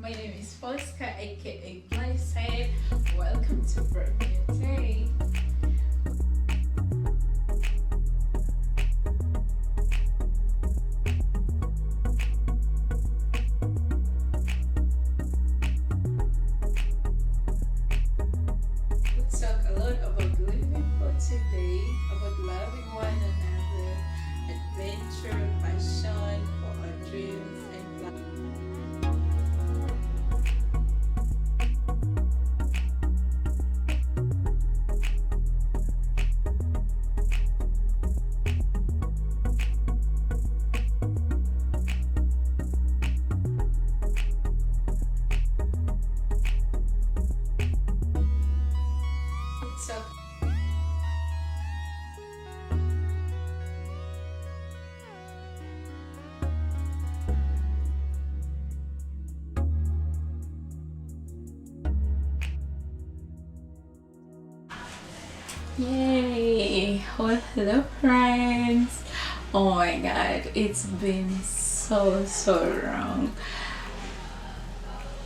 My name is Fosca, aka Blessed. Welcome to Brand New Day. We talk a lot about living for today, about loving one another, adventure, passion for our dreams and plans. So, yay! Well, hello, friends. Oh my god, it's been so wrong.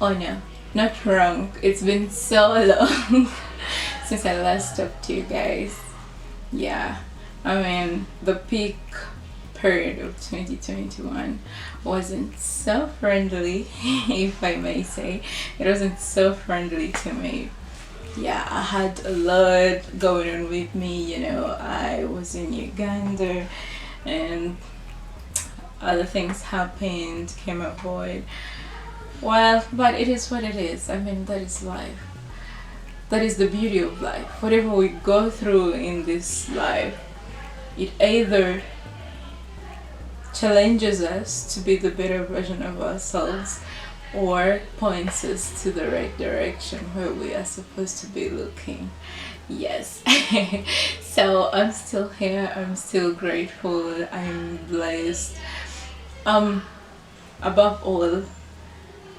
Oh no, not wrong. It's been so long since I last talked to you guys. Yeah, I mean, the peak period of 2021 wasn't so friendly, if I may say. It wasn't so friendly to me. Yeah, I had a lot going on with me. I was in Uganda and other things happened, came avoid. Well, but it is what it is. I mean, that is life. That is the beauty of life. Whatever we go through in this life, it either challenges us to be the better version of ourselves or points us to the right direction where we are supposed to be looking. Yes. So I'm still here. I'm still grateful. I'm blessed. Above all,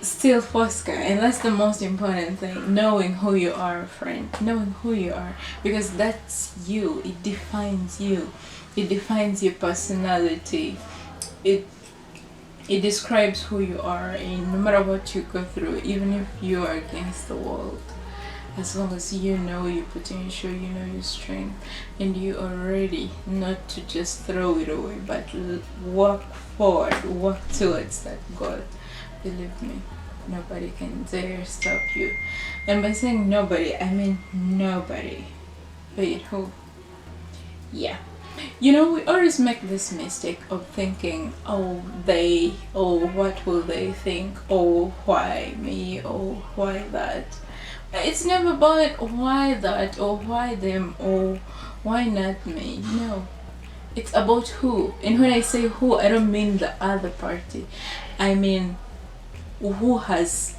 still Fosca, and that's the most important thing, knowing who you are, friend, knowing who you are, because that's you. It defines you. It defines your personality. It describes who you are, and no matter what you go through, even if you are against the world, as long as you know your potential, you know your strength, and you are ready not to just throw it away, but walk forward, walk towards that goal. Believe me, nobody can dare stop you. And by saying nobody, I mean nobody. Wait, who? Yeah. We always make this mistake of thinking, oh, what will they think? Oh, why me? Oh, why that? It's never about why that or why them or why not me. No. It's about who. And when I say who, I don't mean the other party. I mean who has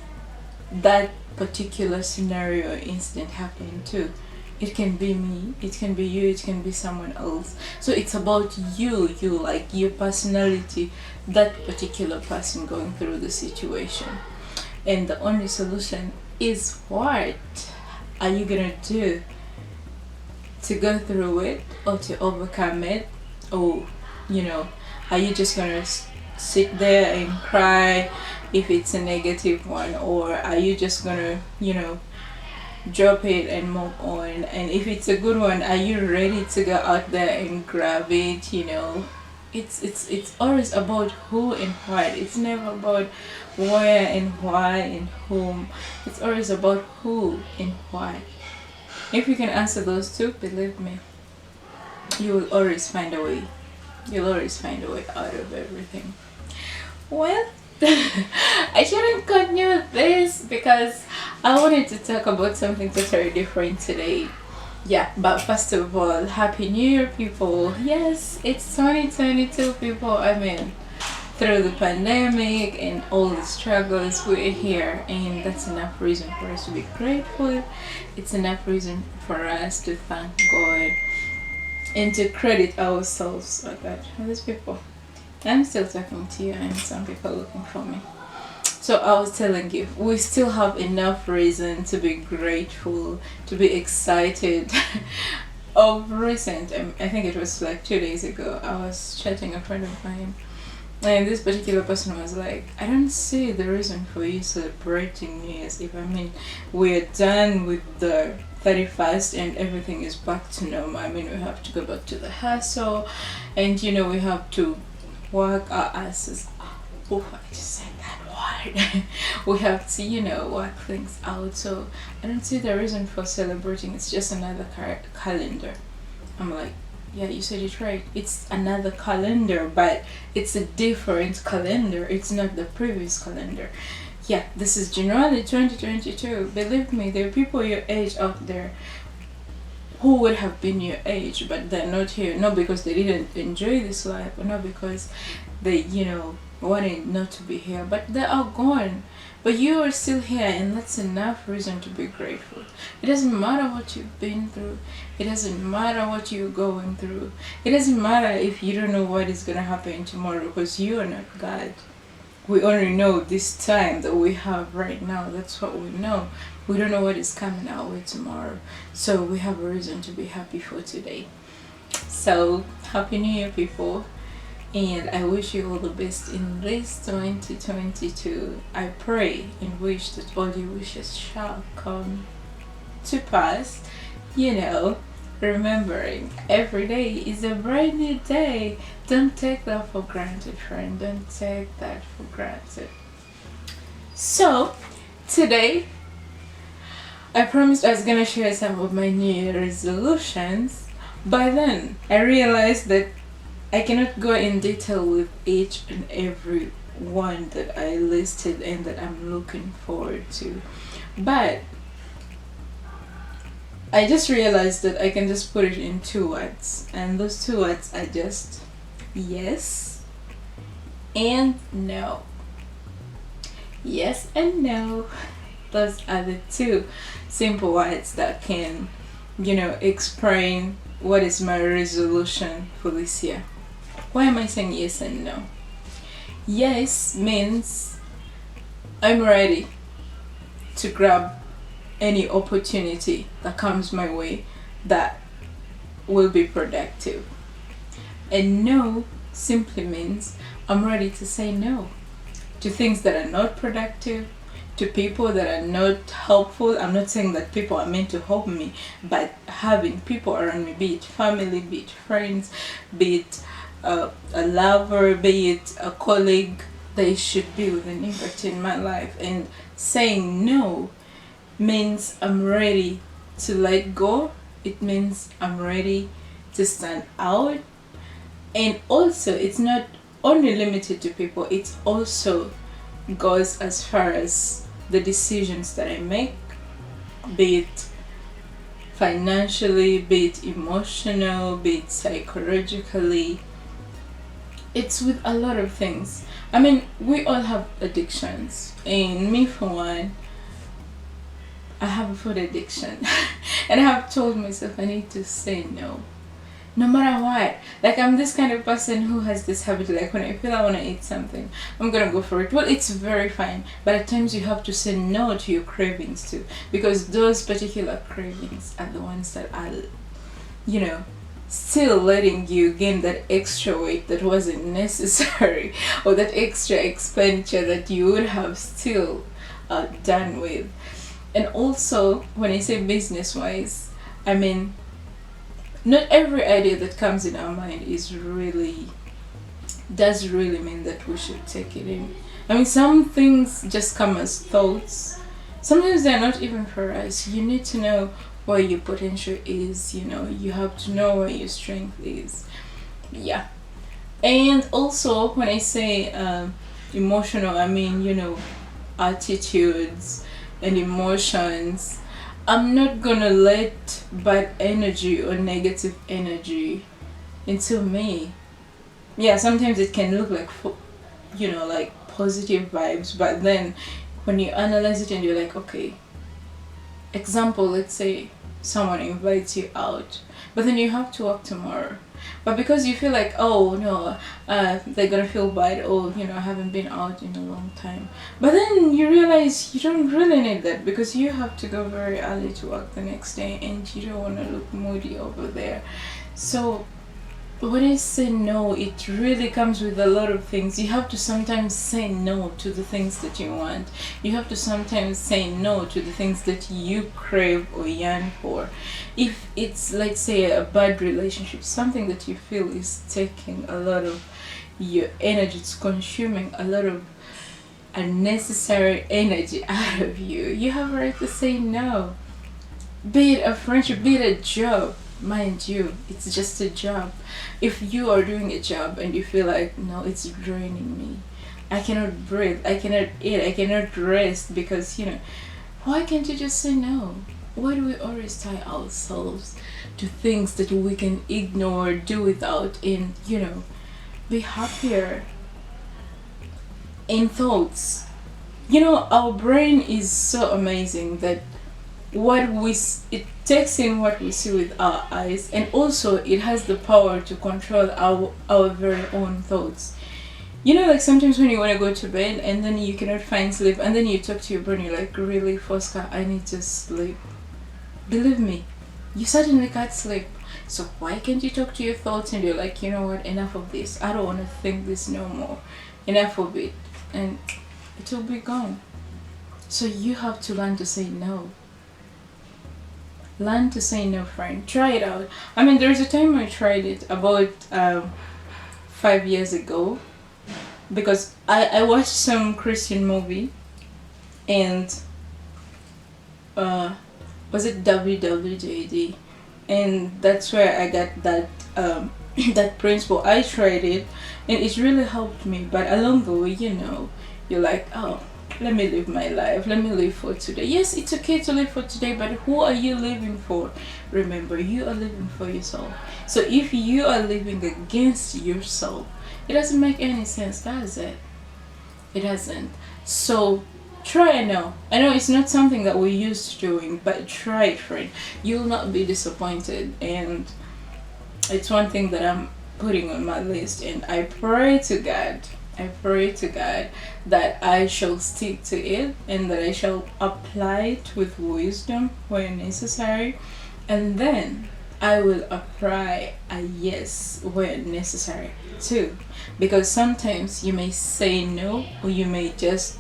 that particular scenario or incident happening to. It can be me, it can be you, it can be someone else. So it's about you, like your personality, that particular person going through the situation. And the only solution is, what are you gonna do to go through it or to overcome it? Or are you just gonna sit there and cry if it's a negative one, or are you just gonna drop it and move on? And if it's a good one, are you ready to go out there and grab it? It's always about who and what. It's never about where and why and whom. It's always about who and why. If you can answer those two, believe me, you will always find a way. You'll always find a way out of everything. Well, I shouldn't continue this because I wanted to talk about something totally different today. Yeah, but first of all, Happy New Year, people. Yes, it's 2022, people. I mean, through the pandemic and all the struggles, we're here, and that's enough reason for us to be grateful. It's enough reason for us to thank God and to credit ourselves. Oh God, these people. I'm still talking to you, and some people are looking for me. So I was telling you, we still have enough reason to be grateful, to be excited. Of recent, I think it was like 2 days ago, I was chatting a friend of mine, And this particular person was like, I don't see the reason for you celebrating New Year's Eve. I mean, we're done with the 31st and everything is back to normal. I mean, we have to go back to the hustle and, we have to work our asses off. Oh, I just said that word. We have to, work things out. So I don't see the reason for celebrating. It's just another calendar. I'm like, yeah, you said it right. It's another calendar, but it's a different calendar. It's not the previous calendar. Yeah, this is January 2022. Believe me, there are people your age out there who would have been your age, but they're not here. Not because they didn't enjoy this life, or not because they, wanted not to be here, but they are gone. But you are still here, and that's enough reason to be grateful. It doesn't matter what you've been through. It doesn't matter what you're going through. It doesn't matter if you don't know what is going to happen tomorrow, because you are not God. We only know this time that we have right now. That's what we know. We don't know what is coming our way tomorrow. So we have a reason to be happy for today. So, Happy New Year, people. And I wish you all the best in this 2022. I pray and wish that all your wishes shall come to pass. Remembering every day is a brand new day. Don't take that for granted, friend. Don't take that for granted. So, today, I promised I was gonna share some of my New Year resolutions. By then, I realized that I cannot go in detail with each and every one that I listed and that I'm looking forward to. But I just realized that I can just put it in 2 words. And those 2 words are just yes and no. Yes and no. Those are the 2 simple words that can, explain what is my resolution for this year. Why am I saying yes and no? Yes means I'm ready to grab any opportunity that comes my way that will be productive. And no simply means I'm ready to say no to things that are not productive, to people that are not helpful. I'm not saying that people are meant to help me, but having people around me, be it family, be it friends, be it a lover, be it a colleague, they should be with an impact in my life. And saying no means I'm ready to let go. It means I'm ready to stand out. And also, it's not only limited to people, it also goes as far as the decisions that I make, be it financially, be it emotional, be it psychologically. It's with a lot of things. I mean, we all have addictions, and me for one, I have a food addiction. And I have told myself I need to say no, no matter what. Like, I'm this kind of person who has this habit, like when I feel I want to eat something, I'm gonna go for it. Well, it's very fine, but at times you have to say no to your cravings too, because those particular cravings are the ones that are, still letting you gain that extra weight that wasn't necessary, or that extra expenditure that you would have still done with. And also, when I say business wise, I mean, not every idea that comes in our mind does really mean that we should take it in. I mean, some things just come as thoughts. Sometimes they're not even for us. You need to know where your potential is, you have to know where your strength is. Yeah. And also, when I say emotional, I mean, attitudes and emotions. I'm not gonna let bad energy or negative energy into me. Yeah, sometimes it can look like, like positive vibes, but then when you analyze it and you're like, okay, example, let's say someone invites you out, but then you have to work tomorrow. But because you feel like, oh no, they're gonna feel bad, oh, I haven't been out in a long time. But then you realize you don't really need that, because you have to go very early to work the next day and you don't want to look moody over there. So when I say no, it really comes with a lot of things. You have to sometimes say no to the things that you want. You have to sometimes say no to the things that you crave or yearn for. If it's, let's say, a bad relationship, something that you feel is taking a lot of your energy, it's consuming a lot of unnecessary energy out of you, you have a right to say no. Be it a friendship, be it a job. Mind you, it's just a job. If you are doing a job and you feel like, no, it's draining me, I cannot breathe, I cannot eat, I cannot rest, because why can't you just say no? Why do we always tie ourselves to things that we can ignore, do without, and be happier in thoughts? Our brain is so amazing that it takes in what we see with our eyes, and also it has the power to control our very own thoughts. Like sometimes when you want to go to bed and then you cannot find sleep, and then you talk to your brain, you're like, really, Fosca, I need to sleep. Believe me, you certainly can't sleep. So why can't you talk to your thoughts and you're like, you know what, enough of this, I don't want to think this no more, enough of it, and it will be gone. So you have to learn to say no. Learn to say no, friend. Try it out. I mean, there's a time I tried it about 5 years ago, because I watched some Christian movie, and was it WWJD, and that's where I got that that principle. I tried it and it really helped me, but along the way, you're like, oh, let me live my life, let me live for today. Yes, it's okay to live for today, but who are you living for? Remember, you are living for yourself. So if you are living against yourself, it doesn't make any sense, does it? It doesn't. So try it now. I know it's not something that we're used to doing, but try it, friend. You'll not be disappointed, and it's one thing that I'm putting on my list, and I pray to God that I shall stick to it, and that I shall apply it with wisdom where necessary, and then I will apply a yes where necessary too. Because sometimes you may say no, or you may just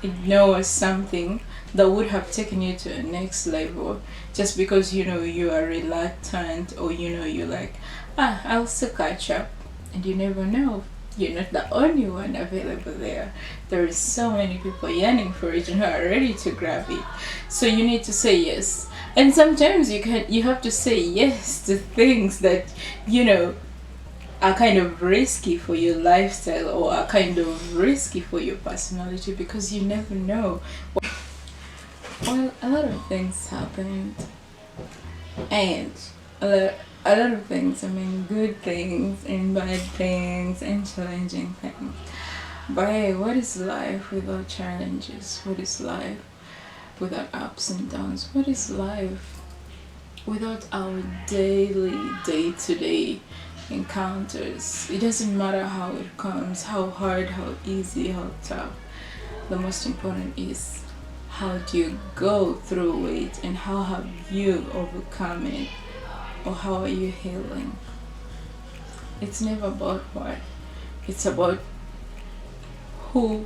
ignore something that would have taken you to a next level, just because you are reluctant, or you're like, I'll still catch up. And you never know, you're not the only one available there. There is so many people yearning for it and who are ready to grab it. So you need to say yes. And sometimes you have to say yes to things that are kind of risky for your lifestyle, or are kind of risky for your personality, because you never know. Well, a lot of things happened, and a lot of things, I mean, good things and bad things and challenging things. But hey, what is life without challenges? What is life without ups and downs? What is life without our daily, day-to-day encounters? It doesn't matter how it comes, how hard, how easy, how tough. The most important is, how do you go through it, and how have you overcome it, or how are you healing? It's never about what, it's about who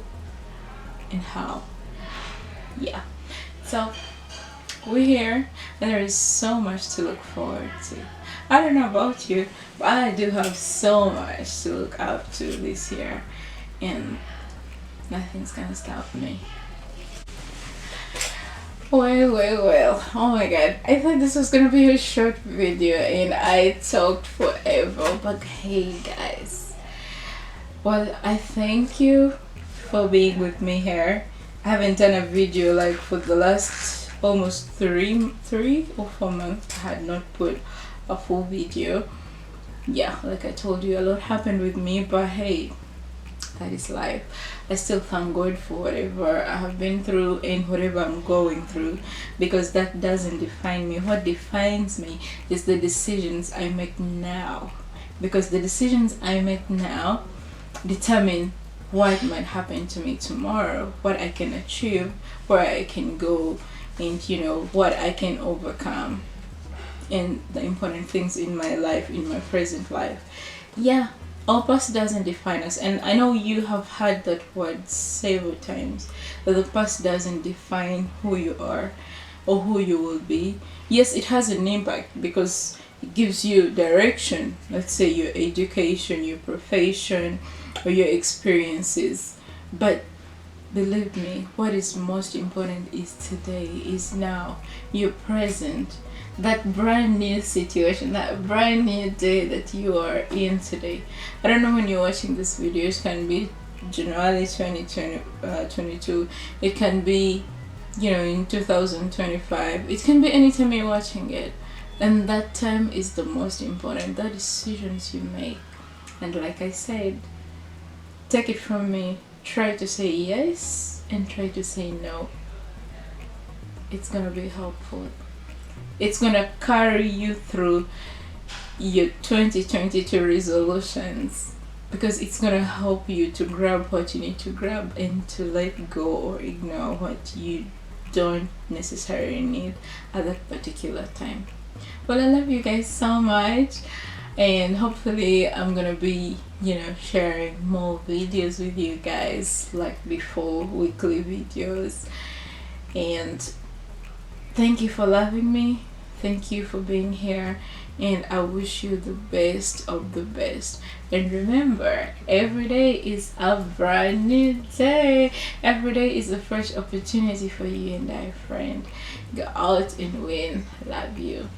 and how. Yeah, so we're here, and there is so much to look forward to. I don't know about you, but I do have so much to look up to this year, and nothing's gonna stop me. Well, oh my god, I thought this was gonna be a short video and I talked forever, but hey guys, well, I thank you for being with me here. I haven't done a video like for the last almost 3 or 4 months. I had not put a full video. Yeah, like I told you, a lot happened with me, but hey, that is life. I still thank God for whatever I have been through and whatever I'm going through, because that doesn't define me. What defines me is the decisions I make now, because the decisions I make now determine what might happen to me tomorrow, what I can achieve, where I can go, and what I can overcome. and the important things in my life, in my present life. Yeah, our past doesn't define us, and I know you have heard that word several times, that the past doesn't define who you are or who you will be. Yes, it has an impact because it gives you direction, let's say your education, your profession, or your experiences. But believe me, what is most important is today, is now, your present, that brand new situation, that brand new day that you are in today. I don't know when you're watching this video, it can be January 2022, it can be, you know, in 2025, it can be anytime you're watching it. And that time is the most important, the decisions you make. And like I said, take it from me, try to say yes and try to say no. It's gonna be helpful. It's gonna carry you through your 2022 resolutions, because it's gonna help you to grab what you need to grab and to let go or ignore what you don't necessarily need at that particular time. Well, I love you guys so much, and hopefully I'm gonna be, you know, sharing more videos with you guys like before, weekly videos. And thank you for loving me, thank you for being here, and I wish you the best of the best. And remember, every day is a brand new day. Every day is a fresh opportunity for you and I, friend. Go out and win. Love you.